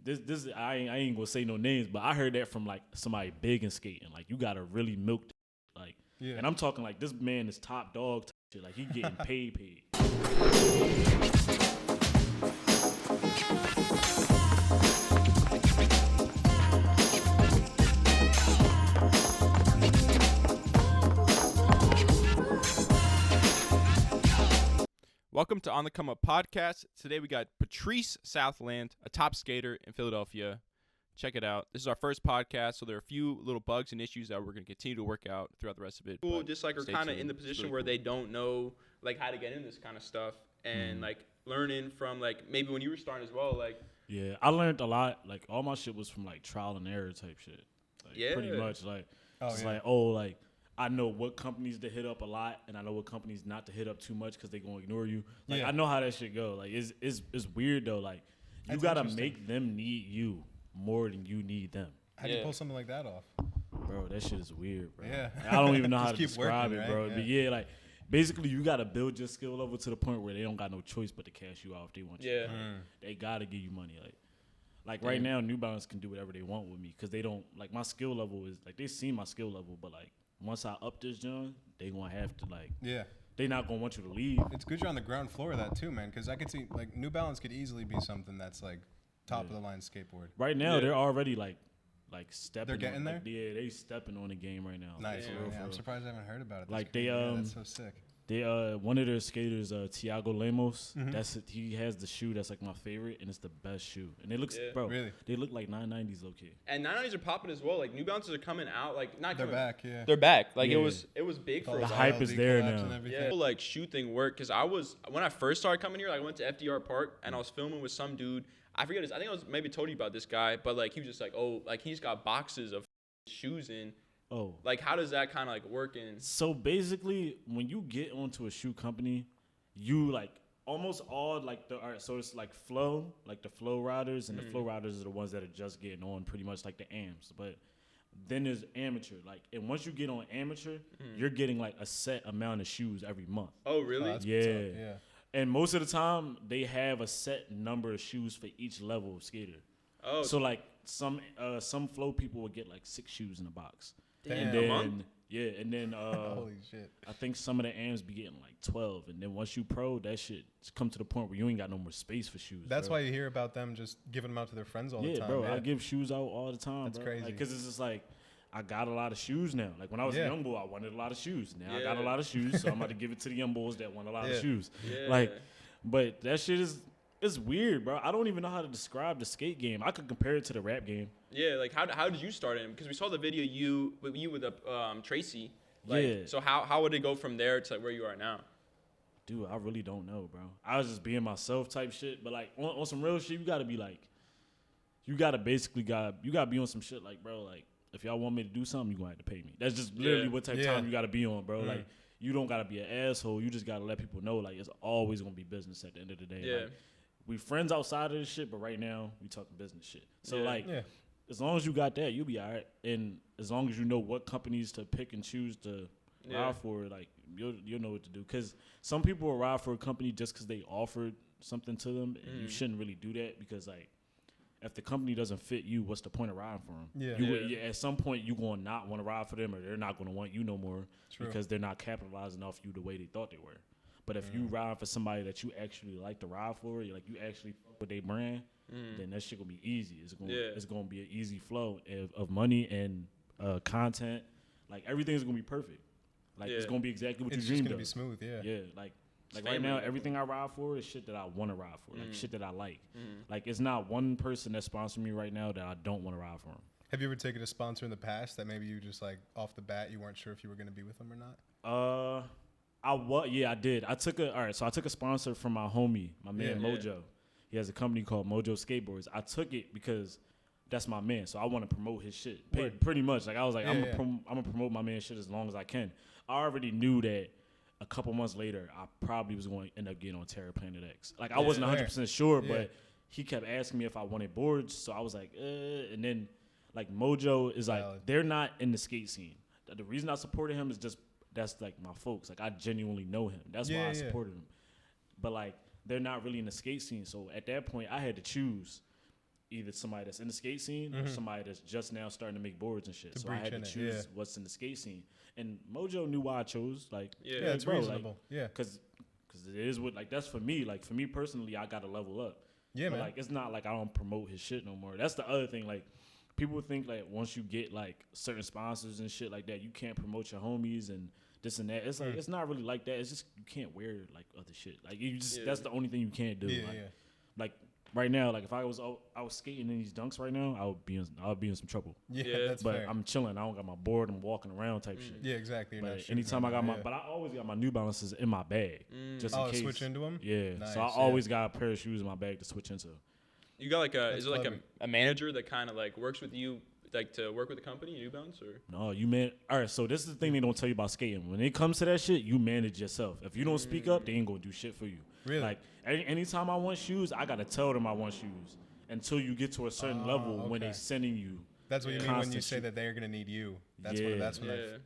this I ain't gonna say no names, but I heard that from like somebody big in skating. Like you gotta really milk, like, and I'm talking like this man is top dog type shit. Like he getting paid. Welcome to On the Come Up podcast. Today we got Patrice Southerland, a top skater in Philadelphia. Check it out. This is our first podcast, so there are a few little bugs and issues that we're going to continue to work out throughout the rest of it. Cool, just like are kind of in the position where cool. they don't know like how to get into this kind of stuff and like learning from like maybe when you were starting as well. Like Yeah, I learned a lot. Like all my shit was from like trial and error type shit. Like, pretty much like like I know what companies to hit up a lot, and I know what companies not to hit up too much because they gonna ignore you. Like I know how that shit go. Like it's weird though. Like you gotta make them need you more than you need them. How do you pull something like that off? Bro, that shit is weird, bro. Yeah. I don't even know how to keep describe working, it, bro. right? But yeah, like basically you gotta build your skill level to the point where they don't got no choice but to cash you out if they want you. Yeah. They gotta give you money. Like right now, New Balance can do whatever they want with me because they don't like my skill level is like they see my skill level, but like once I up this John, they gonna have to like they not gonna want you to leave. It's good you're on the ground floor of that too, man, because I could see like New Balance could easily be something that's like top of the line skateboard. Right now, they're already like stepping. They're getting there. Like, yeah, they stepping on the game right now. Nice. Like, I'm surprised I haven't heard about it. Like that's so sick. They one of their skaters, Tiago Lemos. He has the shoe that's like my favorite, and it's the best shoe. And it looks, bro. Really? They look like 990s, low key. And 990s are popping as well. Like New Balances are coming out. Like not They're coming, back. Yeah. They're back. Like Yeah. it was big for The us. hype is there now. Yeah, like shoe thing worked because when I first started coming here, like I went to FDR Park and I was filming with some dude. I forget his. I think I was maybe told you about this guy, but like he was just like, oh, like he's got boxes of shoes in. Oh. Like how does that kind of like work in? So basically, when you get onto a shoe company, you like almost all like so it's like flow, like the flow riders, and the flow riders are the ones that are just getting on, pretty much like the AMs. But then there's amateur, like, and once you get on amateur, you're getting like a set amount of shoes every month. Oh really? Yeah. And most of the time, they have a set number of shoes for each level of skater. Oh. So like some flow people will get like 6 shoes in a box. Damn. And A then, month? yeah, and then Holy shit. I think some of the AMs be getting like 12, and then once you pro, that shit come to the point where you ain't got no more space for shoes. That's bro. why you hear about them just giving them out to their friends all the time. Yeah, bro, man. I give shoes out all the time. That's bro. crazy. Because it's just like I got a lot of shoes now. Like when I was a young boy, I wanted a lot of shoes. Now I got a lot of shoes, so I'm about to give it to the young boys that want a lot of shoes. Yeah. Like, but that shit it's weird, bro. I don't even know how to describe the skate game. I could compare it to the rap game. Yeah, like how did you start in? Because we saw the video you with Tracy. Like, so how would it go from there to like where you are now? Dude, I really don't know, bro. I was just being myself type shit. But like on some real shit, you gotta be like, you gotta be on some shit like, bro, like if y'all want me to do something, you gonna have to pay me. That's just literally what type of time you gotta be on, bro. Like you don't gotta be an asshole. You just gotta let people know like it's always gonna be business at the end of the day. Yeah. Like, we friends outside of this shit, but right now we talking business shit. So as long as you got that, you'll be all right. And as long as you know what companies to pick and choose to ride for, like you'll know what to do. Because some people will ride for a company just because they offered something to them, and you shouldn't really do that because like if the company doesn't fit you, what's the point of riding for them? At some point you gonna not want to ride for them, or they're not gonna want you no more because they're not capitalizing off you the way they thought they were. But if you ride for somebody that you actually like to ride for, like you actually fuck with their brand, then that shit gonna be easy. It's gonna be an easy flow of money and content. Like everything's gonna be perfect. Like it's gonna be exactly what you dreamed of. It's just gonna be smooth. Yeah. Like right now, everything I ride for is shit that I want to ride for. Like shit that I like. Like it's not one person that's sponsoring me right now that I don't want to ride for them. Have you ever taken a sponsor in the past that maybe you just like off the bat you weren't sure if you were gonna be with them or not? I did. I took a sponsor from my homie, my man Mojo. He has a company called Mojo Skateboards. I took it because that's my man, so I want to promote his shit. Pretty much. Like I was like, I'm gonna promote my man's shit as long as I can. I already knew that a couple months later, I probably was going to end up getting on Terror Planet X. Like I wasn't 100% sure, but he kept asking me if I wanted boards, so I was like, and then like Mojo is like, they're not in the skate scene. The reason I supported him is just that's like my folks. Like I genuinely know him. That's why I supported him. But like they're not really in the skate scene. So at that point, I had to choose. either somebody that's in the skate scene or somebody that's just now starting to make boards and shit. So I had to choose what's in the skate scene. And Mojo knew why I chose. Like, it's reasonable. Because it is what, like, that's for me. Like, for me personally, I got to level up. Yeah, but, man. Like, it's not like I don't promote his shit no more. That's the other thing. Like, people think, like, once you get, like, certain sponsors and shit like that, you can't promote your homies and this and that. It's like, it's not really like that. It's just, you can't wear, like, other shit. Like, you just, that's the only thing you can't do. Like, right now, like, if I was skating in these dunks right now, I would be in some trouble. That's but fair. I'm chilling. I don't got my board. I'm walking around type shit. Yeah, exactly. But anytime I got but I always got my New Balances in my bag, just in case. Switch into them. Yeah, nice, so I always got a pair of shoes in my bag to switch into. You got like is it like a manager that kind of like works with you, like to work with the company, New Balance, or? No, all right, so this is the thing they don't tell you about skating. When it comes to that shit, you manage yourself. If you don't speak up, they ain't gonna do shit for you. Really? Like anytime I want shoes, I gotta tell them I want shoes until you get to a certain level when they sending you. That's what you mean when you say that they're gonna need you. That's when that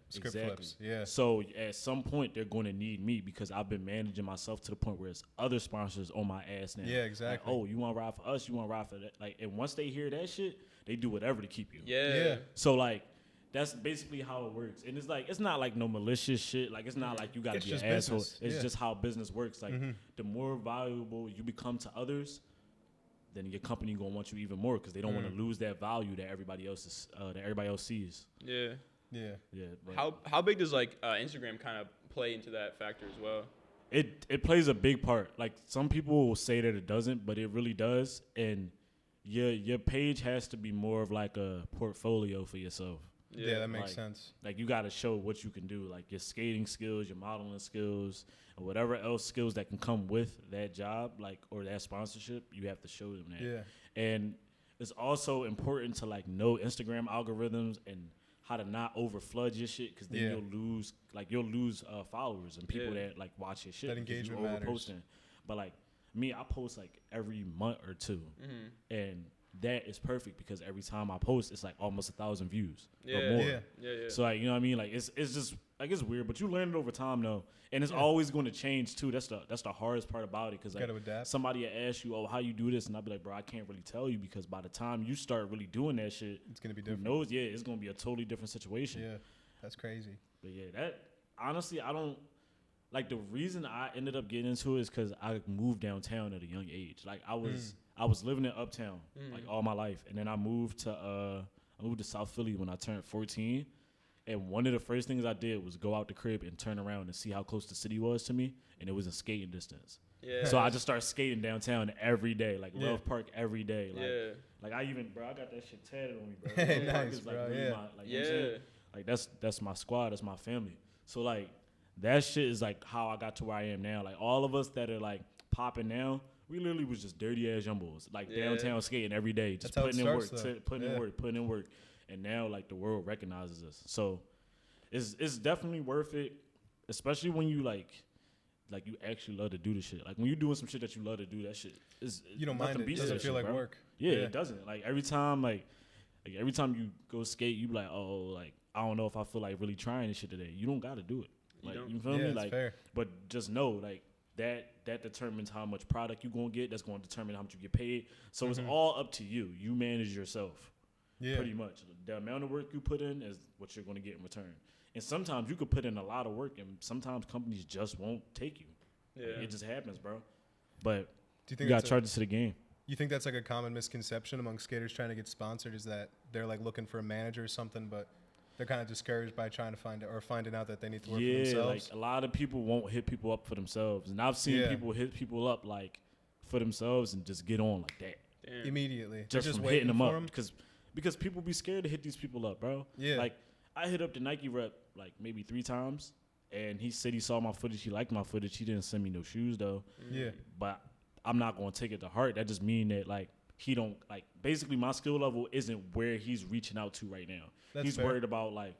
script flips. Yeah. So at some point they're going to need me because I've been managing myself to the point where it's other sponsors on my ass now. Yeah, exactly. Like, oh, you want to ride for us? You want to ride for that? Like, and once they hear that shit, they do whatever to keep you. Yeah. So like, that's basically how it works. And it's like, it's not like no malicious shit. Like, it's not like you got to be an asshole. It's just how business works. Like, the more valuable you become to others, then your company gonna want you even more because they don't want to lose that value that everybody else sees. Yeah. But how big does like Instagram kind of play into that factor as well? It plays a big part. Like, some people will say that it doesn't, but it really does. And your page has to be more of like a portfolio for yourself. Yeah, that makes sense. Like, you got to show what you can do, like your skating skills, your modeling skills, or whatever else skills that can come with that job, like, or that sponsorship. You have to show them that. Yeah. And it's also important to like know Instagram algorithms and how to not overflood your shit, because then you'll lose followers and people that like watch your shit. That engagement matters. But like me, I post like every month or two, and that is perfect because every time I post, it's like almost 1,000 views or more. Yeah. So like, you know what I mean? Like, it's just like, it's weird, but you learn it over time though, and it's always going to change too. That's the hardest part about it, because like somebody will ask you, oh, how you do this, and I'll be like, bro, I can't really tell you, because by the time you start really doing that shit, it's gonna be different. Who knows? Yeah, it's gonna be a totally different situation. Yeah, that's crazy. But yeah, that honestly, I don't like, the reason I ended up getting into it is because I moved downtown at a young age. Like, I was living in Uptown like all my life, and then I moved to South Philly when I turned 14. And one of the first things I did was go out the crib and turn around and see how close the city was to me, and it was in skating distance. Yeah. So I just started skating downtown every day, like Love Park every day. Like I got that shit tatted on me, bro. Nice, bro. You know what I'm saying? Like, that's my squad, that's my family. So like, that shit is like how I got to where I am now. Like, all of us that are like popping now, we literally was just dirty ass young boys, like downtown skating every day, just putting in work. And now like the world recognizes us. So it's definitely worth it, especially when you like you actually love to do the shit. Like, when you're doing some shit that you love to do, that shit is, you don't mind it. It doesn't feel like work. Yeah, it doesn't. Like, every time you go skate, you be like, oh, like, I don't know if I feel like really trying this shit today. You don't got to do it. Like, you feel me? Like, fair. But just know, like, that determines how much product you gonna get. That's gonna determine how much you get paid. So it's all up to you. You manage yourself. Yeah. Pretty much. The amount of work you put in is what you're gonna get in return. And sometimes you could put in a lot of work, and sometimes companies just won't take you. Yeah. Like, it just happens, bro. But do you think you got charges to the game. You think that's like a common misconception among skaters trying to get sponsored, is that they're like looking for a manager or something, but they're kind of discouraged by trying to find it or finding out that they need to work for themselves? Like, a lot of people won't hit people up for themselves. And I've seen people hit people up like for themselves and just get on like that. Damn. Immediately. Just from hitting them up. Because people be scared to hit these people up, bro. Yeah. Like, I hit up the Nike rep like maybe 3 times, and he said he saw my footage. He liked my footage. He didn't send me no shoes though. Yeah. But I'm not going to take it to heart. That just mean that like he don't like, basically my skill level isn't where he's reaching out to right now. He's worried about like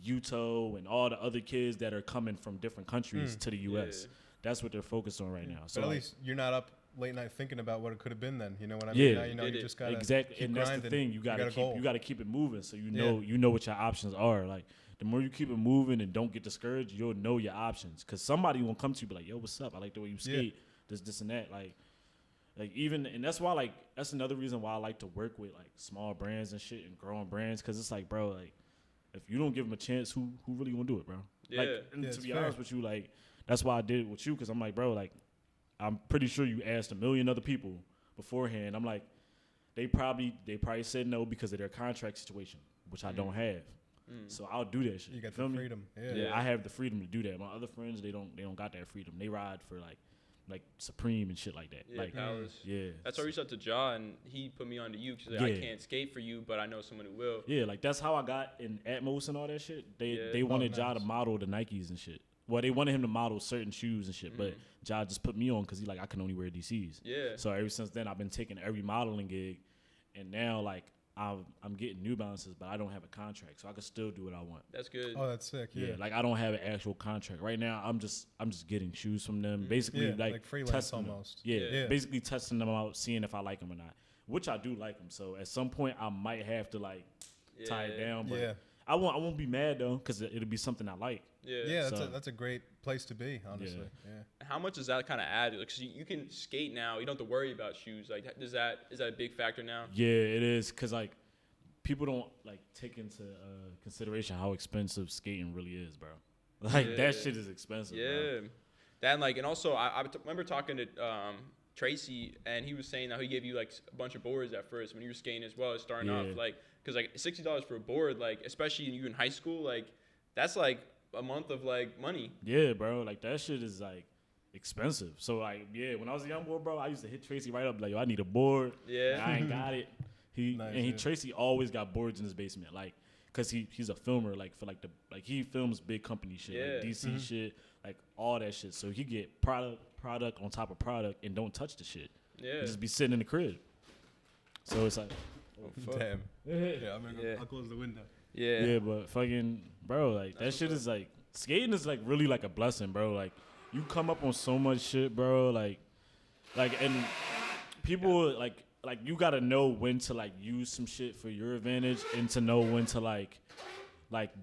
Yuto and all the other kids that are coming from different countries to the U.S. Yeah. That's what they're focused on right now. So but at least you're not up late night thinking about what it could have been then. You know what I mean? Yeah. Now you just gotta exactly. And that's the thing. You gotta keep it moving, so you know what your options are. Like, the more you keep it moving and don't get discouraged, you'll know your options. Because somebody will come to you and be like, yo, what's up? I like the way you skate. This and that. Like, Like even, and that's why like that's another reason why I like to work with like small brands and shit and growing brands, because it's like, bro, like if you don't give them a chance, who really gonna do it, bro? Yeah. Like, and Yeah, to be fair. honest with you, like that's why I did it with you, because I'm like, bro, like I'm pretty sure you asked a million other people beforehand. I'm like, they probably said no because of their contract situation, which I don't have. So I'll do that shit. You got feel the me? freedom. Yeah, I have the freedom to do that. My other friends, they don't got that freedom. They ride for like Supreme and shit like that. Yeah, like Palace. yeah. That's why I reached out to Ja, and he put me on to you because Yeah. I can't skate for you, but I know someone who will. Yeah, like that's how I got in Atmos and all that shit. Yeah. They wanted Ja nice. to model the Nikes and shit. Well, they wanted him to model certain shoes and shit, but Ja just put me on because he like I can only wear DCs. Yeah. So ever since then, I've been taking every modeling gig, and now like I'm getting New Balances, but I don't have a contract, so I can still do what I want. That's good. Oh, that's sick. Yeah, Yeah. like I don't have an actual contract right now. I'm just getting shoes from them, basically Yeah, like like freelance testing them. almost. Yeah, Yeah. basically testing them out, seeing if I like them or not. Which I do like them. So at some point I might have to like tie it down, but Yeah. I won't be mad though, because it'll be something I like. Yeah. Yeah, So- that's a great place to be, honestly. Yeah. How much does that kind of add? Like, 'cause you can skate now. You don't have to worry about shoes. Like, is that a big factor now? Yeah, it is, because like people don't like take into consideration how expensive skating really is, bro. Like Yeah. that shit is expensive. Yeah. Bro. That and also I remember talking to Tracy, and he was saying that he gave you like a bunch of boards at first when you were skating as well as starting Yeah. off, like because like $60 for a board, like especially you in high school, like that's like a month of like money. Yeah, bro. Like that shit is like expensive. So like, yeah, when I was a young boy, bro, I used to hit Tracy right up like, yo, I need a board. Yeah. And I ain't got it. Nice, Tracy always got boards in his basement, like, cause he's a filmer, like for like he films big company shit, like Yeah. DC shit, like all that shit. So he get product on top of product and don't touch the shit. Yeah. He just be sitting in the crib. So it's like, Damn. Yeah, I'm gonna Yeah. I'll close the window. Yeah. yeah, but fucking bro, like that shit is like skating is like really like a blessing, bro. Like you come up on so much shit, bro. Like and people like you gotta know when to like use some shit for your advantage and to know when to like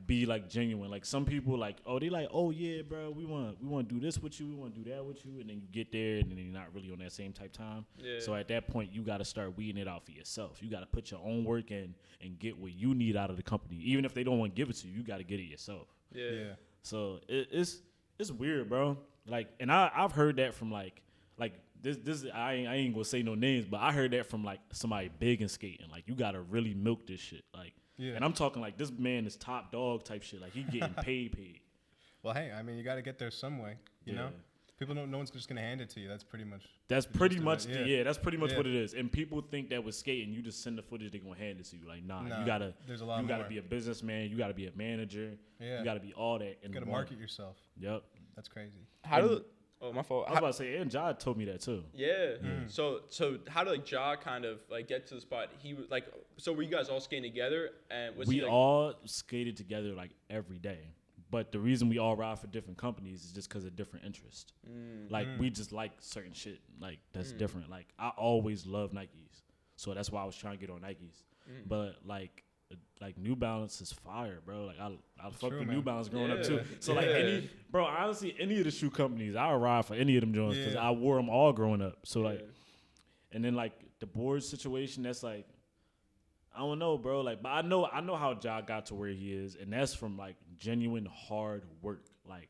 be like genuine. Like some people like, oh, they like, oh yeah, bro, we want to do this with you, we want to do that with you, and then you get there and then you're not really on that same type time. Yeah. So at that point, you got to start weeding it out for yourself. You got to put your own work in and get what you need out of the company. Even if they don't want to give it to you, you got to get it yourself. Yeah. Yeah. So it's weird, bro. Like, and I've heard that from like this I ain't gonna say no names, but I heard that from like somebody big in skating. Like you gotta really milk this shit. Like, Yeah. and I'm talking like this man is top dog type shit. Like he getting paid. Well, hey, I mean, you got to get there some way, you know? People don't, no one's just going to hand it to you. That's pretty much. That's the pretty gist of much it. yeah. That's pretty much Yeah. what it is. And people think that with skating, you just send the footage, they gonna hand it to you. Like nah, Nah, you gotta there's a lot you gotta more. be a businessman. You gotta be a manager. Yeah. You gotta be all that. You got to market yourself. Yep. That's crazy. How do? Oh, my fault. I was about to say, and Jod told me that too. Yeah. So how did like Ja kind of like get to the spot? He was like, so were you guys all skating together? And was We he like, all skated together like every day. But the reason we all ride for different companies is just because of different interests. Like we just like certain shit like that's different. Like I always loved Nikes, so that's why I was trying to get on Nikes. But like New Balance is fire, bro. Like I fucked True, with man. New Balance growing up Yeah. too. So like honestly, any of the shoe companies, I would ride for any of them joints because Yeah. I wore them all growing up. So like, Yeah. and then like the board situation, that's like. I don't know, bro. Like, but I know how Ja got to where he is, and that's from like genuine hard work. Like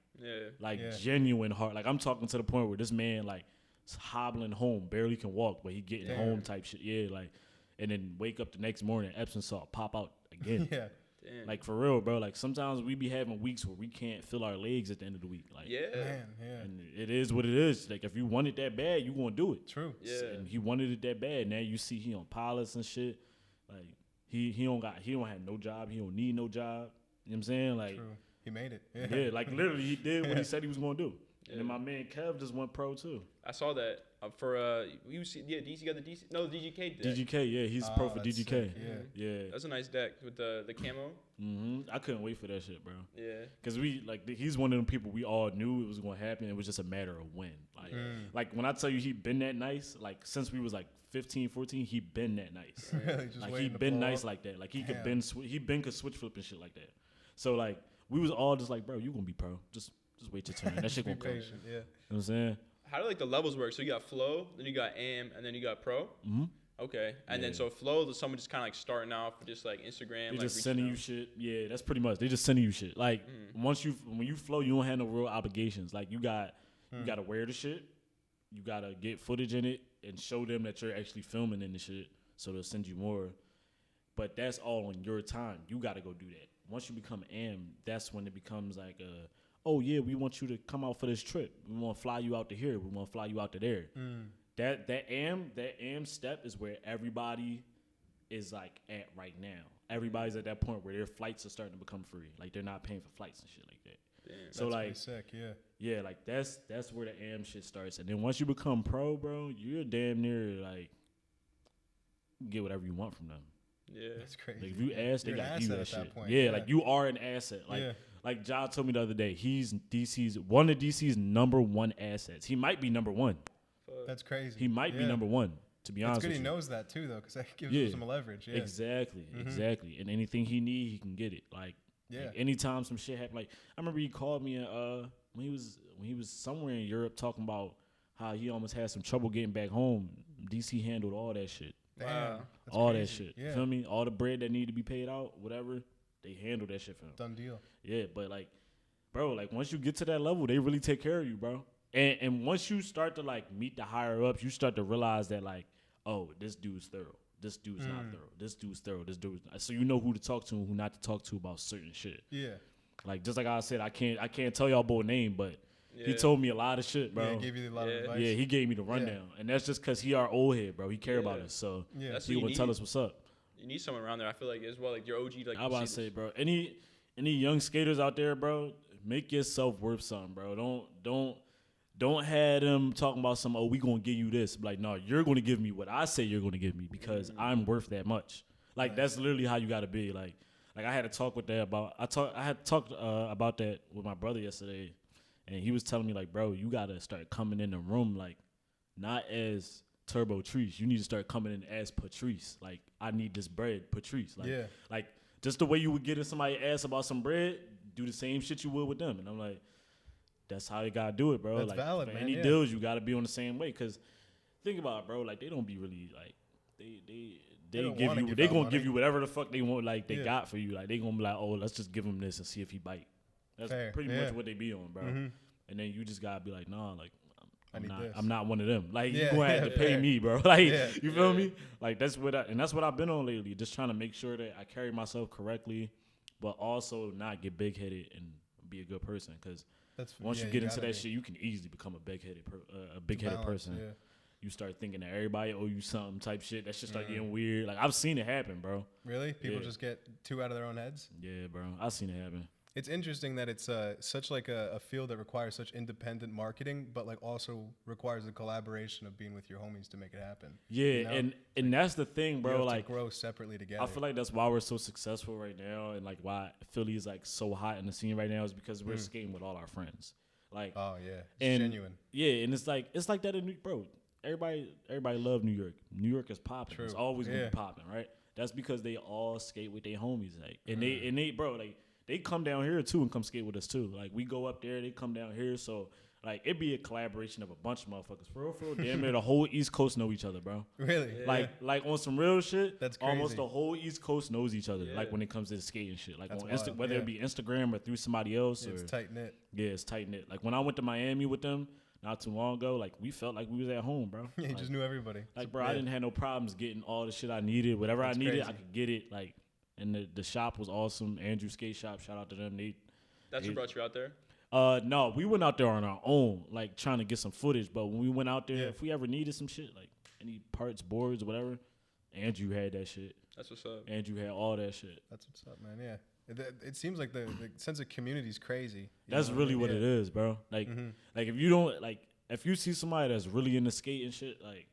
Yeah. genuine hard. Like I'm talking to the point where this man like is hobbling home, barely can walk, but he getting Damn. home type shit. Yeah, like, and then wake up the next morning, Epsom salt pop out again. Yeah. Damn. Like for real, bro. Like sometimes we be having weeks where we can't feel our legs at the end of the week. Like Yeah. Man, yeah. and it is what it is. Like if you want it that bad, you gonna do it. True. Yeah. And he wanted it that bad. Now you see he on pilots and shit. Like he don't have no job. He don't need no job. You know what I'm saying? Like True. He made it. yeah, like literally he did what he said he was gonna do. Yeah. And then my man Kev just went pro too. I saw that for you see DC got the DC no DGK deck. DGK, yeah, he's pro for that's DGK. sick, Yeah. That's a nice deck with the camo. I couldn't wait for that shit, bro. Yeah. Cause we like he's one of them people we all knew it was gonna happen. It was just a matter of when. Like when I tell you he been that nice, like since we was like 15, 14, he been that nice. Really, just Like he waiting to been blow nice up. like that. Like he could Damn. could switch flip and shit like that. So like we was all just like, bro, you gonna be pro. Just wait your turn. That shit Be gonna come. You know patient. Yeah. what I'm saying? how do like the levels work? So you got flow, then you got AM, and then you got pro. Mm-hmm. Okay, and then so flow, someone just kind of like starting off with just like Instagram. They like just sending you shit. Yeah, that's pretty much. They just sending you shit. Like when you flow, you don't have no real obligations. Like you gotta wear the shit. You gotta get footage in it and show them that you're actually filming in the shit. So they'll send you more. But that's all on your time. You gotta go do that. Once you become AM, that's when it becomes like oh yeah, we want you to come out for this trip. We want to fly you out to here. We want to fly you out to there. That AM step is where everybody is like at right now. Everybody's at that point where their flights are starting to become free. Like they're not paying for flights and shit like that. Damn, so that's like sick, yeah, like that's where the AM shit starts. And then once you become pro, bro, you're damn near like get whatever you want from them. Yeah, that's crazy. Like if you ask, they got you that shit. Point. Yeah, like you are an asset. Like John told me the other day, he's one of DC's number one assets. He might be number one. That's crazy. He might be number one, to be honest with you. It's good he knows that, too, though, because that gives him some leverage. Yeah. Exactly. And anything he need, he can get it. Like anytime some shit happen. Like, I remember he called me when he was somewhere in Europe talking about how he almost had some trouble getting back home. DC handled all that shit. Wow. All that shit. Yeah. You feel me? All the bread that needed to be paid out, whatever, they handled that shit for him. Done deal. Yeah, but, like, bro, like, once you get to that level, they really take care of you, bro. And once you start to like meet the higher ups, you start to realize that like, oh, this dude's thorough. This dude's not thorough. This dude's thorough. This dude's not. So you know who to talk to and who not to talk to about certain shit. Yeah. Like just like I said, I can't tell y'all boy name, but he told me a lot of shit, bro. Yeah, he gave you a lot of advice. Yeah, he gave me the rundown, and that's just because he our old head, bro. He care about us, so he would tell us what's up. You need someone around there. I feel like as well, like your OG. Like I about to say, bro. Any young skaters out there, bro, make yourself worth something, bro. Don't have them talking about some, we going to give you this. Like, no, you're going to give me what I say you're going to give me because I'm worth that much. Like, that's literally how you got to be. Like I had a talk with that about, I had talked about that with my brother yesterday, and he was telling me, like, bro, you got to start coming in the room, like, not as Turbo Treese. You need to start coming in as Patrice. Like, I need this bread, Patrice. Like, just the way you would get in somebody's ass about some bread, do the same shit you would with them. And I'm like, that's how you gotta do it, bro. That's like valid, for man. Any deals, you gotta be on the same way. Cause think about it, bro. Like they don't be really like they gonna give you whatever the fuck they want. Like they got for you. Like they gonna be like, oh, let's just give him this and see if he bite. That's pretty much what they be on, bro. And then you just gotta be like, nah, like I'm not one of them. Like you gonna have to pay me, bro. Like you feel me? Like that's what I've been on lately. Just trying to make sure that I carry myself correctly, but also not get big headed and be a good person. Cause once you get into that shit, you can easily become a big-headed person. Yeah. You start thinking that everybody owe you something type shit. That shit start getting weird. Like, I've seen it happen, bro. Really? People just get too out of their own heads? Yeah, bro. I've seen it happen. It's interesting that it's such like a field that requires such independent marketing, but like also requires the collaboration of being with your homies to make it happen. Yeah, you know? and that's the thing, bro. You have like to grow separately together. I feel like that's why we're so successful right now, and like why Philly is like so hot in the scene right now is because we're skating with all our friends. Like, oh yeah, it's genuine. Yeah, and it's like that in New York, bro. Everybody love New York. New York is popping. It's always gonna be popping, right? That's because they all skate with their homies, like, and they bro, like. They come down here too and come skate with us too. Like we go up there, they come down here. So like it'd be a collaboration of a bunch of motherfuckers. For real, damn near the whole East Coast know each other, bro. Really? Yeah. Like on some real shit. That's crazy. Almost the whole East Coast knows each other. Yeah. Like when it comes to the skating shit. Like on whether it be Instagram or through somebody else. It's tight knit. Yeah, it's tight knit. Like when I went to Miami with them not too long ago, like we felt like we was at home, bro. Yeah, you just knew everybody. Like bro, I didn't have no problems getting all the shit I needed. Whatever I needed, I could get it. Like. And the shop was awesome. Andrew Skate Shop, shout out to them. That's what brought you out there? No, we went out there on our own, like trying to get some footage. But when we went out there, if we ever needed some shit, like any parts, boards, whatever, Andrew had that shit. That's what's up. Andrew had all that shit. That's what's up, man. Yeah. It seems like the sense of community is crazy. That's really what it is, bro. Like, like if you don't, like, if you see somebody that's really into skate and shit, like,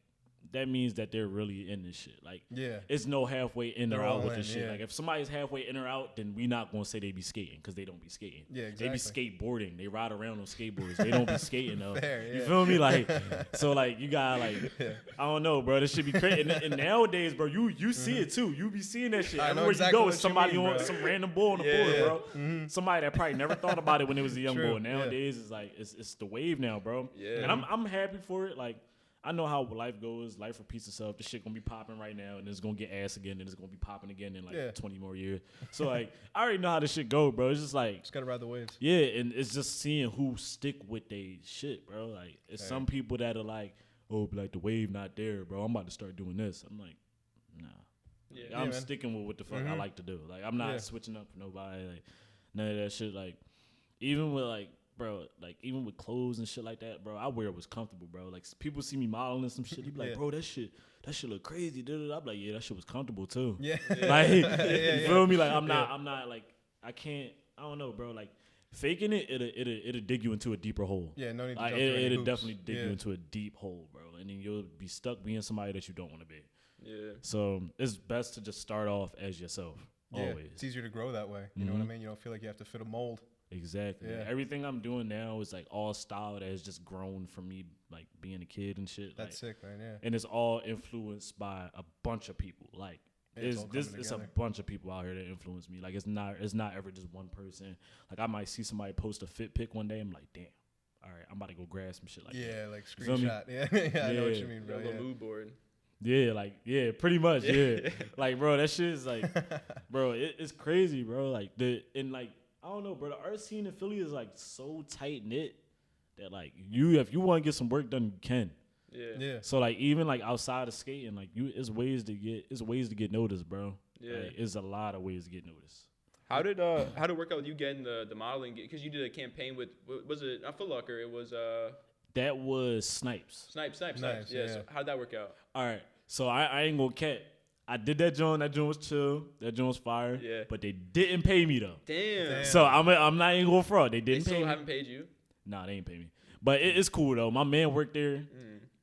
that means that they're really in this shit. Like, Yeah. it's no halfway in or They're out all with this in, shit. yeah. Like, if somebody's halfway in or out, then we not gonna say they be skating because they don't be skating. Yeah, exactly. They be skateboarding. They ride around on skateboards. They don't be skating though. Fair, You yeah. feel me? Like, so like you got like, I don't know, bro. This should be crazy. And nowadays, bro, you see it too. You be seeing that shit. I know Everywhere exactly you go, what it's you somebody mean, on bro. some random boy on the Yeah, board, yeah. bro. Somebody that probably never thought about it when it was a young True, boy. Nowadays, it's like it's the wave now, bro. Yeah. And I'm happy for it. Like, I know how life goes. Life repeats itself. This shit gonna be popping right now, and it's gonna get ass again, and it's gonna be popping again in like 20 more years. So like, I already know how this shit go, bro. It's just like, Just gotta ride the waves. yeah, and it's just seeing who stick with they shit, bro. Like, it's some people that are like, oh, like the wave not there, bro. I'm about to start doing this. I'm like, nah. Yeah. Like, I'm man. sticking with what the fuck I like to do. Like, I'm not switching up for nobody. Like, none of that shit. Like, even with like, bro, like even with clothes and shit like that, bro, I wear what's comfortable, bro. Like, people see me modeling some shit, they be like, bro, that shit look crazy. Da-da-da. I'm like, yeah, that shit was comfortable too. Yeah. Like, you feel me? Like, I'm not like, I can't, I don't know, bro. Like, faking it, it'll dig you into a deeper hole. Yeah, no need to Like, jump through any it'll hoops. definitely dig you into a deep hole, bro. And then you'll be stuck being somebody that you don't want to be. Yeah. So it's best to just start off as yourself. Yeah, Always. it's easier to grow that way. You know what I mean? You don't feel like you have to fit a mold. Exactly. Yeah. Everything I'm doing now is like all style that has just grown from me, like being a kid and shit. That's like, sick, man. Yeah. and it's all influenced by a bunch of people. Like, Yeah, it's all it's coming a together. bunch of people out here that influence me. Like, it's not ever just one person. Like, I might see somebody post a fit pic one day. I'm like, damn. All right, I'm about to go grab some shit like that. Yeah, like feel me? screenshot. Yeah, yeah, I know what Yeah. you mean, bro. Got a little Yeah. mood board. Yeah, like, yeah, pretty much, yeah. Like, bro, that shit is like, bro, it's crazy, bro. Like, I don't know, bro, the art scene in Philly is like so tight knit that like if you want to get some work done, you can. Yeah. Yeah. So like even like outside of skating, like it's ways to get noticed, bro. Yeah. Like, it's a lot of ways to get noticed. How did it work out with you getting the modeling? Because you did a campaign with, was it not Foot Locker? It was That was Snipes. Snipes. Nice, Yeah. yeah. So how'd that work out? All right, so I ain't gonna cat. I did that joint. That joint was chill. That joint was fire. Yeah. But they didn't pay me though. Damn. So I'm not even gonna fraud. They They didn't pay still me. haven't paid you. Nah, they ain't pay me. But it's cool though. My man worked there,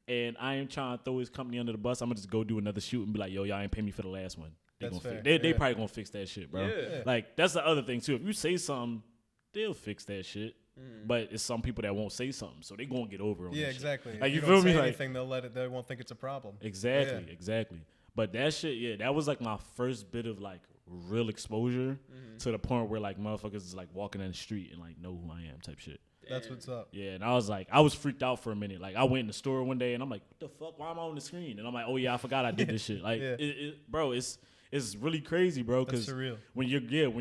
and I ain't trying to throw his company under the bus. I'm gonna just go do another shoot and be like, yo, y'all ain't pay me for the last one. That's Gonna fair. They Yeah. probably gonna fix that shit, bro. Yeah. Like, that's the other thing too. If you say something, they'll fix that shit. But it's some people that won't say something, so they gonna get over on Yeah, that shit. exactly. Like, If you don't feel me? say Like, anything, they won't think it's a problem. exactly, exactly. But that shit, yeah, that was like my first bit of like real exposure to the point where like motherfuckers is like walking down the street and like know who I am type shit. That's what's up. Yeah, and I was freaked out for a minute. Like, I went in the store one day and I'm like, what the fuck? Why am I on the screen? And I'm like, oh yeah, I forgot I did this shit. Like, Yeah. bro, it's really crazy, bro. That's Because surreal. when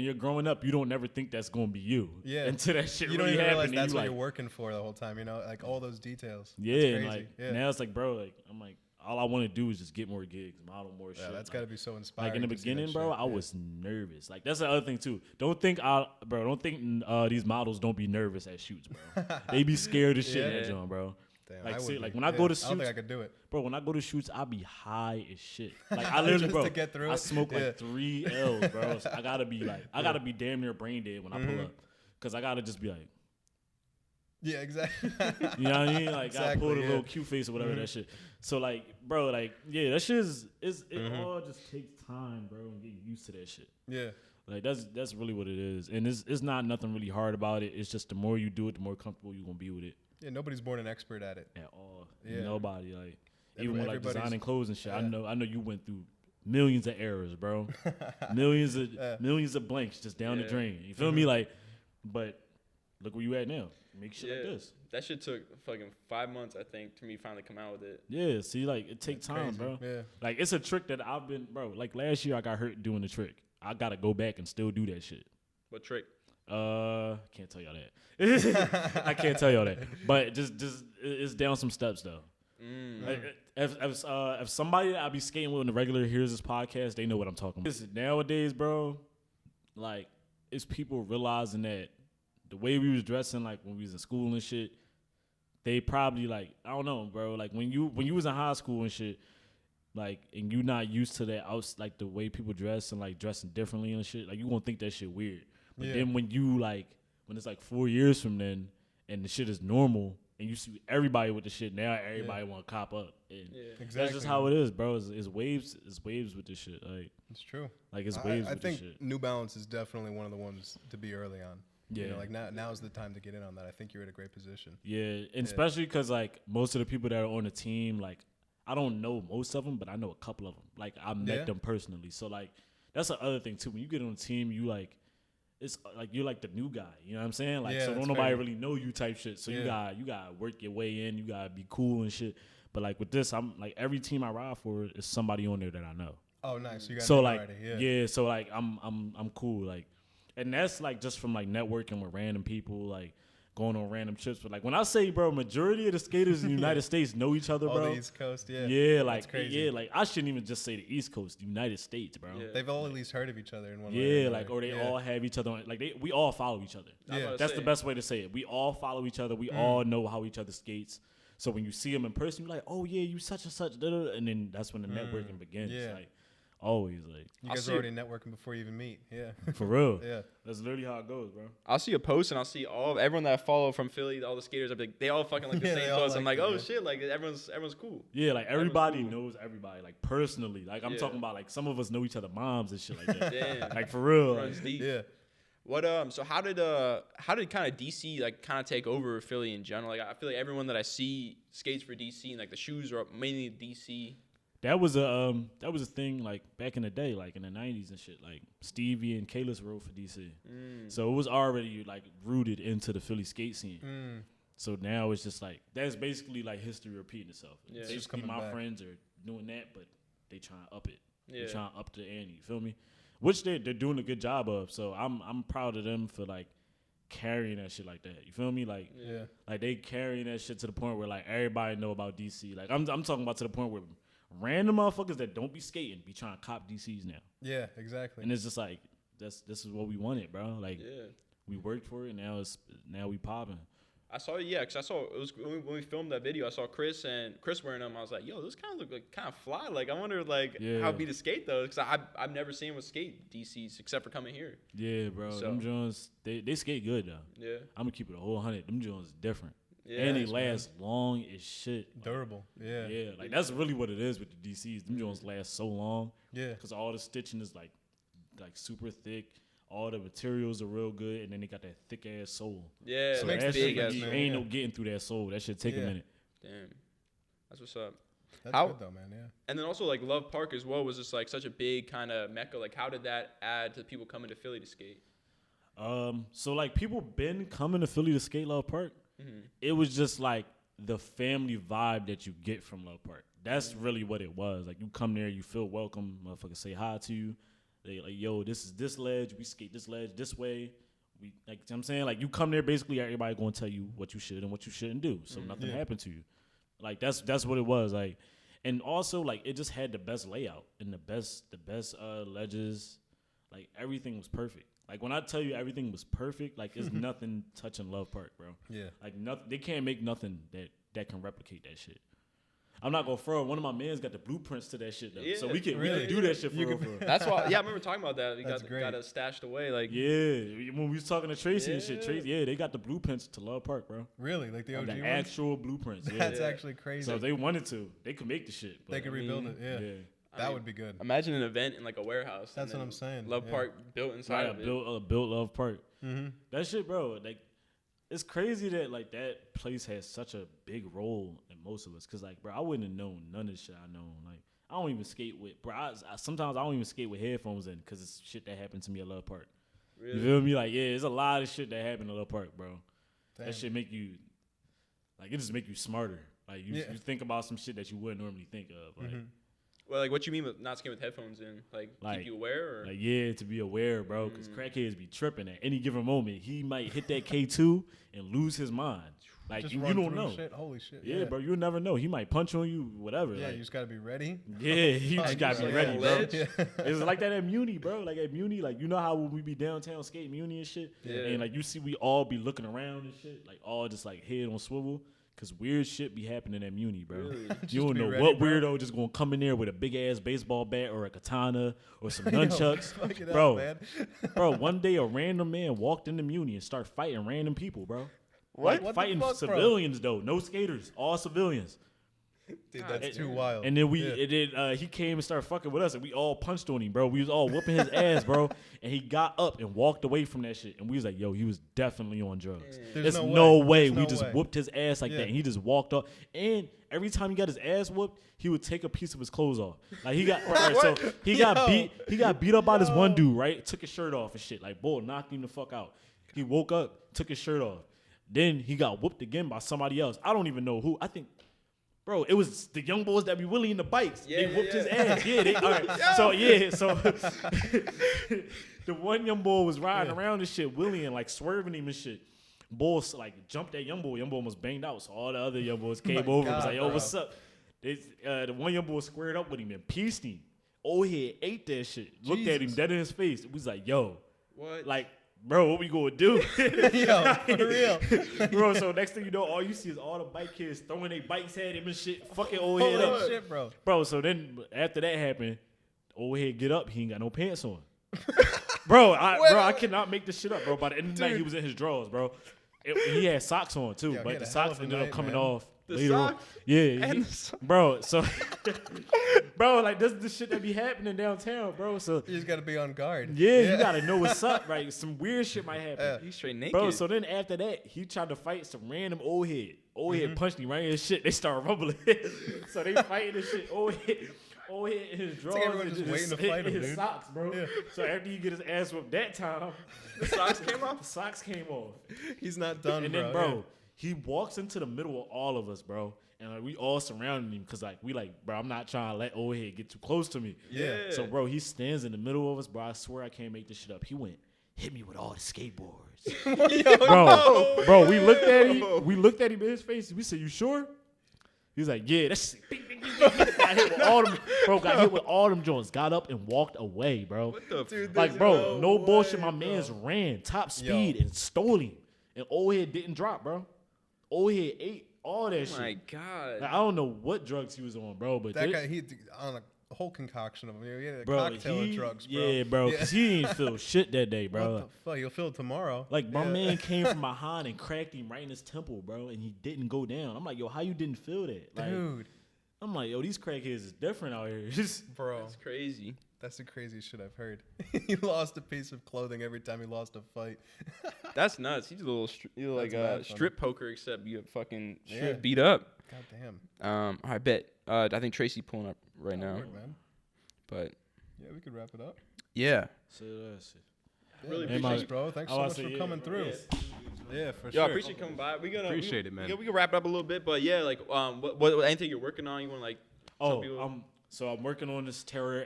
you're growing up, you don't never think that's gonna be you. Yeah. Until that shit You don't really even realize happened. that's And you what like, you're working for the whole time. You know, like all those details. yeah, That's and crazy. like yeah. now it's like, bro, like I'm like, all I want to do is just get more gigs, model more shit. Yeah, that's like, got to be so inspiring. like in the to see that beginning, bro, shit. I Yeah. was nervous. Like, that's the other thing too. Don't think these models don't be nervous at shoots, bro. They be scared as shit at Yeah. John, bro. Damn, Like, I see, would like be. when I go to I don't think I shoots, could do it. bro, when I go to shoots, I be high as shit. Like, I literally, Just bro, to get through I it? smoke Yeah. like 3 L's, bro. So I gotta be damn near brain dead when I pull up, cause I gotta just be like, Yeah, exactly. you know what I mean? Like, I Exactly, pull the yeah. little cute face or whatever that shit. So like, bro, like, yeah, that shit it all just takes time, bro, and getting used to that shit. Yeah. Like, that's really what it is, and it's not nothing really hard about it. It's just the more you do it, the more comfortable you gonna be with it Yeah, nobody's born an expert at it. at all. Yeah. Nobody, like, even with like Everybody's- designing clothes and shit. I yeah. know you went through millions of errors, bro. millions of blanks just down the Yeah. drain. You feel me? Like, but look where you at now. Make shit like Yeah. this. That shit took fucking 5 months, I think, to me finally come out with it. Yeah, see, like, it takes time, Crazy. bro. Yeah. Like, it's a trick that I've been, bro. Like, last year I got hurt doing the trick. I gotta go back and still do that shit. What trick? Can't tell y'all that. I can't tell y'all that. But just it's down some steps though. Like, if somebody that I be skating with on the regular hears this podcast, they know what I'm talking about. Listen, nowadays, bro, like, it's people realizing that the way we was dressing, like when we was in school and shit, they probably like, I don't know, bro. Like when you was in high school and shit, like, and you not used to that like the way people dress and like dressing differently and shit, like you gonna think that shit weird. But Yeah. then when it's like 4 years from then and the shit is normal, and you see everybody with the shit now. Everybody want to cop up. And Exactly. that's just how it is, bro. It's waves. It's waves with this shit. Like it's true. Like it's waves I with this think shit. New Balance is definitely one of the ones to be early on. Yeah. You know, like now's the time to get in on that. I think you're in a great position. Yeah, and especially because like most of the people that are on the team, like I don't know most of them, but I know a couple of them. Like I met them personally, so like that's the other thing too. When you get on the team, you like it's like you're like the new guy. You know what I'm saying? Like so don't nobody really know you type shit. So you gotta work your way in. You gotta be cool and shit. But like with this, I'm like every team I ride for is somebody on there that I know. Oh, nice. You got so like already. yeah. So like I'm cool. Like. And that's like just from like networking with random people, like going on random trips. But like when I say, bro, majority of the skaters in the United States know each other, bro. All the East Coast, Yeah, like that's crazy. yeah, like I shouldn't even just say the East Coast, the United States, bro. Yeah. They've all at least heard of each other in one way. Yeah, like or they all have each other on, like we all follow each other. Yeah. That's the best way to say it. We all follow each other. We all know how each other skates. So when you see them in person, you're like, oh yeah, you such and such, and then that's when the networking begins. Yeah. Like always, like you guys are already networking before you even meet. Yeah. for real. Yeah. That's literally how it goes, bro. I'll see a post and I'll see everyone that I follow from Philly, all the skaters. I'll be like, they all fucking like the same post. I'm like, oh shit, like everyone's cool. Yeah, like everybody knows everybody, like personally. Like I'm talking about, like some of us know each other moms and shit like that. Damn. Like for real. Like, Yeah. What so how did kind of DC like kind of take over Philly in general? Like I feel like everyone that I see skates for DC and like the shoes are mainly DC. That was a thing like back in the day, like in the 90s and shit. Like Stevie and Kalis rode for DC, so it was already like rooted into the Philly skate scene. So now it's just like that's basically like history repeating itself. Yeah. Basically, my friends are doing that, but they trying to up it. Yeah. They trying to up the ante. You feel me? Which they're doing a good job of. So I'm proud of them for like carrying that shit like that. You feel me? Like like they carrying that shit to the point where like everybody know about DC. Like I'm talking about to the point where random motherfuckers that don't be skating be trying to cop DCs now. Yeah, exactly. And it's just like this is what we wanted, bro. Like we worked for it. Now we popping. I saw because I saw it was when we filmed that video. I saw Chris wearing them. I was like, yo, this kind of look like kind of fly. Like I wonder like how it'd be to skate though, because I've never seen them skate DCs except for coming here. Yeah, bro. So, them Jones they skate good though. Yeah, I'm gonna keep it a whole 100. Them Jones different. Yeah, and they last long as shit. Durable. Yeah. Yeah, like that's really what it is with the DCs. Them Jones last so long. Yeah. Because all the stitching is like super thick. All the materials are real good, and then they got that thick ass sole. Yeah, so makes big ass. Ain't no getting through that sole. That should take a minute. Damn, that's what's up. That's good though, man. Yeah. And then also like Love Park as well was just like such a big kind of mecca. Like, how did that add to people coming to Philly to skate? So like people been coming to Philly to skate Love Park. Mm-hmm. It was just like the family vibe that you get from Love Park. That's really what it was. Like you come there, you feel welcome. Motherfuckers say hi to you. They like, yo, this is this ledge. We skate this ledge this way. We like, you know what I'm saying, like you come there, basically everybody gonna tell you what you should and what you shouldn't do, so nothing happened to you. Like that's what it was. Like, and also like it just had the best layout and the best ledges. Like everything was perfect. Like when I tell you everything was perfect, like it's nothing touching Love Park, bro. Yeah. Like nothing. They can't make nothing that can replicate that shit. I'm not gonna throw. One of my mans got the blueprints to that shit though, so we can do that shit for real. That's why. Yeah, I remember talking about that. We got it stashed away. Like when we was talking to Tracy and shit. Tracy, they got the blueprints to Love Park, bro. Really, like the OG ones? Actual blueprints. That's actually crazy. So if they wanted to, they could make the shit. But they could rebuild it. Yeah. That would be good. Imagine an event in like a warehouse. That's what I'm saying. Love Park built inside of it. Built Love Park. Mm-hmm. That shit, bro. Like, it's crazy that like that place has such a big role in most of us. Cause like, bro, I wouldn't have known none of the shit I know. Like, I don't even skate with, bro. Sometimes I don't even skate with headphones in, cause it's shit that happened to me at Love Park. Really? You feel me? Like, yeah, there's a lot of shit that happened at Love Park, bro. Damn. That shit make you, like, it just make you smarter. Like, you think about some shit that you wouldn't normally think of. Like, well, like, what you mean with not skating with headphones in? Like keep you aware? Or? Like, yeah, to be aware, bro, because crackheads be tripping at any given moment. He might hit that K2 and lose his mind. Like, you don't know. Shit. Holy shit. Yeah, bro, you'll never know. He might punch on you, whatever. Yeah, like, you just got to be ready. Yeah, you just got to be ready, bro. It's like that at Muni, bro. Like, at Muni, like, you know how when we be downtown skating Muni and shit? Yeah. And, like, you see we all be looking around and shit, like, all just, like, head on swivel. Cause weird shit be happening at Muni, bro. Really? You don't know what weirdo just gonna come in there with a big ass baseball bat or a katana or some nunchucks, bro. Bro, one day a random man walked into Muni and started fighting random people, bro. Like What the fighting fuck, bro? civilians though, no skaters, all civilians. Dude, that's too wild. And then he came and started fucking with us, and we all punched on him, bro. We was all whooping his ass, bro. And he got up and walked away from that shit. And we was like, yo, he was definitely on drugs. There's no way. We just whooped his ass like that. And he just walked up. And every time he got his ass whooped, he would take a piece of his clothes off. Like he got got beat up by this one dude, right? Took his shirt off and shit. Like, boy, knocked him the fuck out. He woke up, took his shirt off. Then he got whooped again by somebody else. I don't even know who. I think, bro, it was the young boys that be wheeling the bikes. They whooped his ass. All right. So the one young boy was riding around and shit, wheeling, like swerving him and shit. Boys like jumped that young boy. Young boy almost banged out. So all the other young boys came over and was like, yo, what's up? The one young boy squared up with him and pieced him. Old head ate that shit. Looked at him dead in his face. It was like, yo, what? Like, bro, what we gonna do? Yo, for real. Bro, so next thing you know, all you see is all the bike kids throwing their bikes at him and shit, fucking old head up. Shit, bro. Bro, so then after that happened, old head get up, he ain't got no pants on. Bro, I cannot make this shit up, bro. By the end of the night, he was in his drawers, bro. He had socks on too, but the socks ended up coming off later on. Yeah, bro. So, bro, like this is the shit that be happening downtown, bro. So you just gotta be on guard. Yeah, you gotta know what's up, right? Some weird shit might happen. He's straight naked, bro. So then after that, he tried to fight some random old head. Old head punched him right in his shit. They started rumbling. So they fighting this shit. Old head in his drawers. Like everyone just waiting to fight him, his dude. socks, bro. Yeah. So after you get his ass whooped that time, the socks came off. The socks came off. He's not done, and then, bro, he walks into the middle of all of us, bro. And like we all surrounding him because like we like, bro, I'm not trying to let old head get too close to me. Yeah. So bro, he stands in the middle of us, bro. I swear I can't make this shit up. He went, hit me with all the skateboards. bro, we looked at him. We looked at him in his face. We said, you sure? He was like, yeah, that's got hit with all them, bro. Got hit with all them joints. Got up and walked away, bro. What the dude? Like, bro, no bullshit. My man's ran top speed and stole him, and old head didn't drop, bro. Old head ate all that shit. Oh my god! Like, I don't know what drugs he was on, bro, but that guy, he on a whole concoction of them. He had a bro, cocktail of drugs, bro. Yeah, bro, because he didn't feel shit that day, bro. What the fuck? You'll feel it tomorrow. Like, my man came from behind and cracked him right in his temple, bro, and he didn't go down. I'm like, yo, how you didn't feel that? Like, dude. I'm like, yo, these crackheads is different out here. Bro. That's crazy. That's the craziest shit I've heard. He lost a piece of clothing every time he lost a fight. That's nuts. He's a little like a strip poker, except you get fucking beat up. God damn. I bet. I think Tracy pulling up right now. Word, man. But yeah, we could wrap it up. Yeah. So that's it. Yeah, really appreciate it, bro. Thanks so much for coming through. Yeah, for sure. Yo, I appreciate you coming by. We gonna appreciate it, man. We can wrap it up a little bit, but yeah, like what anything you're working on, you want to like? So I'm working on this Terra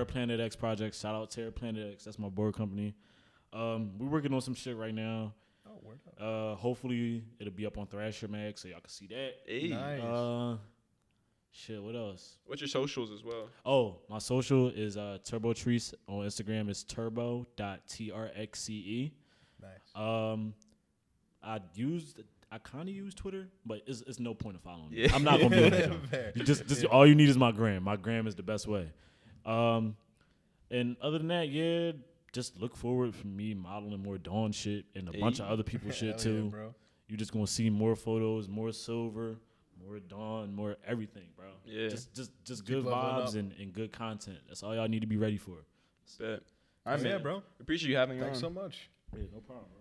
Planet X project. Shout out Terra Planet X. That's my board company. We're working on some shit right now. Oh, word up. Hopefully it'll be up on Thrasher Mag, so y'all can see that. Hey. Nice. Shit, what else? What's your socials as well? Oh, my social is Patrice on Instagram. It's turbo.trxe. Nice. I kind of use Twitter, but it's no point of following me. Yeah. I'm not gonna be on that job. You just all you need is my gram. My gram is the best way. And other than that, just look forward for me modeling more Dawn shit and a bunch of other people's shit too. Yeah, bro. You're just gonna see more photos, more silver, more Dawn, more everything, bro. Yeah. Just good vibes and good content. That's all y'all need to be ready for. Bet. Yeah, bro. Appreciate you having me on. Thanks so much. Yeah, no problem, bro.